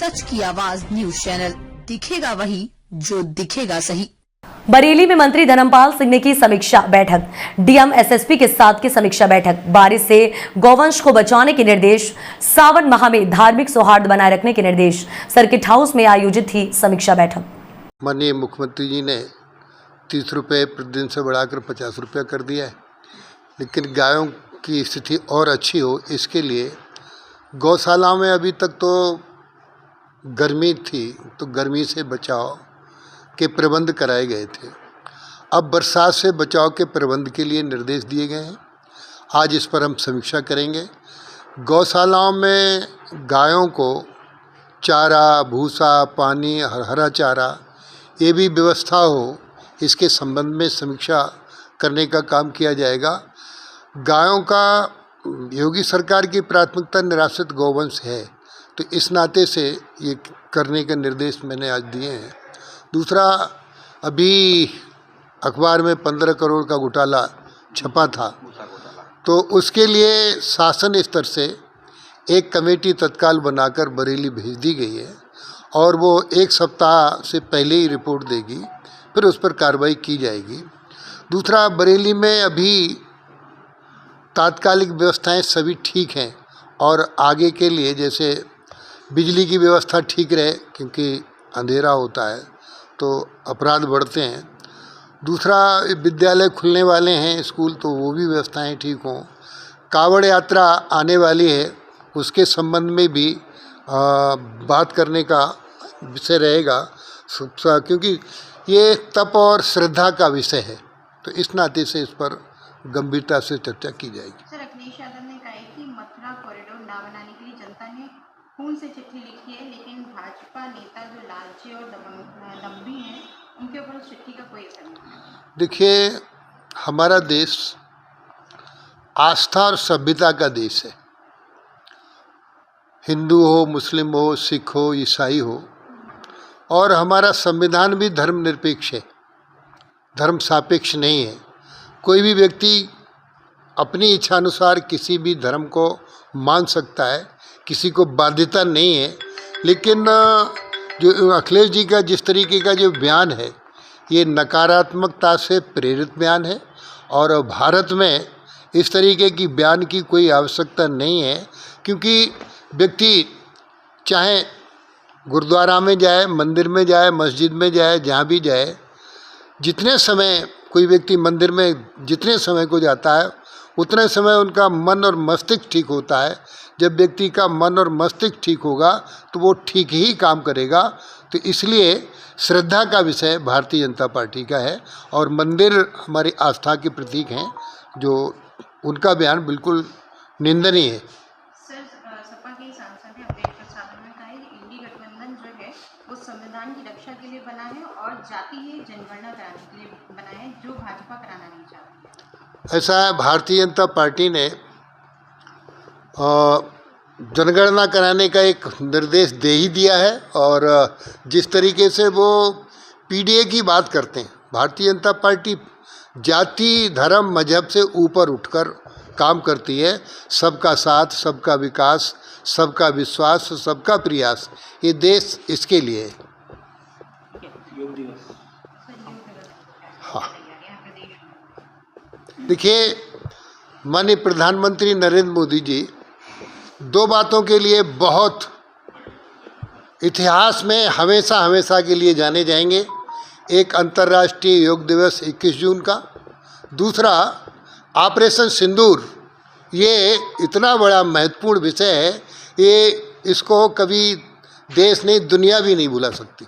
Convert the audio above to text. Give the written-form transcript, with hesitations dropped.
सच की आवाज news channel, दिखेगा वही जो दिखेगा सही। बरेली में मंत्री धर्मपाल सिंह ने की समीक्षा बैठक। डीएम एसएसपी के साथ की समीक्षा बैठक। बारिश से गौवंश को बचाने के निर्देश। सावन माह में धार्मिक सौहार्द बनाए रखने के निर्देश। सर्किट हाउस में आयोजित थी समीक्षा बैठक। माननीय मुख्यमंत्री जी ने 30 रुपये प्रतिदिन से बढ़ाकर 50 रुपये कर दिया है, लेकिन गायों की स्थिति और अच्छी हो इसके लिए गौशाला में अभी तक तो गर्मी थी, तो गर्मी से बचाव के प्रबंध कराए गए थे। अब बरसात से बचाव के प्रबंध के लिए निर्देश दिए गए हैं। आज इस पर हम समीक्षा करेंगे। गौशालाओं में गायों को चारा, भूसा, पानी, हरा चारा ये भी व्यवस्था हो, इसके संबंध में समीक्षा करने का काम किया जाएगा। गायों का योगी सरकार की प्राथमिकता निराश्रित गौवंश है, तो इस नाते से ये करने के निर्देश मैंने आज दिए हैं। दूसरा, अभी अखबार में 15 करोड़ का घोटाला छपा था, तो उसके लिए शासन स्तर से एक कमेटी तत्काल बनाकर बरेली भेज दी गई है और वो 1 सप्ताह से पहले ही रिपोर्ट देगी, फिर उस पर कार्रवाई की जाएगी। दूसरा, बरेली में अभी तात्कालिक व्यवस्थाएं सभी ठीक हैं और आगे के लिए जैसे बिजली की व्यवस्था ठीक रहे, क्योंकि अंधेरा होता है तो अपराध बढ़ते हैं। दूसरा, विद्यालय खुलने वाले हैं, स्कूल, तो वो भी व्यवस्थाएं ठीक हों। कावड़ यात्रा आने वाली है, उसके संबंध में भी बात करने का विषय रहेगा, क्योंकि ये तप और श्रद्धा का विषय है, तो इस नाते से इस पर गंभीरता से चर्चा की जाएगी। सर, अखिलेश यादव ने कहा है कि मथुरा कॉरिडोर ना बनाने के लिए जनता ने खून से चिट्ठी लिखी है, लेकिन भाजपा नेता जो लालची और दम्भी हैं, उनके ऊपर उस चिट्ठी का कोई असर नहीं। देखिए, हमारा देश आस्था और सभ्यता का देश है। हिंदू हो, मुस्लिम हो, सिख हो, ईसाई हो, और हमारा संविधान भी धर्मनिरपेक्ष है, धर्म सापेक्ष नहीं है। कोई भी व्यक्ति अपनी इच्छानुसार किसी भी धर्म को मान सकता है, किसी को बाध्यता नहीं है। लेकिन जो अखिलेश जी का जिस तरीके का जो बयान है, ये नकारात्मकता से प्रेरित बयान है और भारत में इस तरीके की बयान की कोई आवश्यकता नहीं है, क्योंकि व्यक्ति चाहे गुरुद्वारा में जाए, मंदिर में जाए, मस्जिद में जाए, जहाँ भी जाए, जितने समय कोई व्यक्ति मंदिर में जितने समय को जाता है उतने समय उनका मन और मस्तिष्क ठीक होता है। जब व्यक्ति का मन और मस्तिष्क ठीक होगा तो वो ठीक ही काम करेगा। तो इसलिए श्रद्धा का विषय भारतीय जनता पार्टी का है और मंदिर हमारी आस्था के प्रतीक हैं, जो उनका बयान बिल्कुल निंदनीय है। सर, सपा के सांसद हैं अम्बेडकर साहब ने कहा है कि इंडी गठबंधन जो है वो संविधान की रक्षा के लिए बना है और जातीय जनगणना कराने के लिए बना है, जो भाजपा कराना नहीं चाहती। ऐसा है, भारतीय जनता पार्टी ने जनगणना कराने का एक निर्देश दे ही दिया है और जिस तरीके से वो पीडीए की बात करते हैं, भारतीय जनता पार्टी जाति, धर्म, मजहब से ऊपर उठकर काम करती है। सबका साथ, सबका विकास, सबका विश्वास, सबका प्रयास, ये देश इसके लिए है। हाँ, देखिए, माननीय प्रधानमंत्री नरेंद्र मोदी जी 2 बातों के लिए बहुत इतिहास में हमेशा हमेशा के लिए जाने जाएंगे। एक, अंतर्राष्ट्रीय योग दिवस 21 जून का। दूसरा, ऑपरेशन सिंदूर। ये इतना बड़ा महत्वपूर्ण विषय है, ये इसको कभी देश नहीं, दुनिया भी नहीं भुला सकती।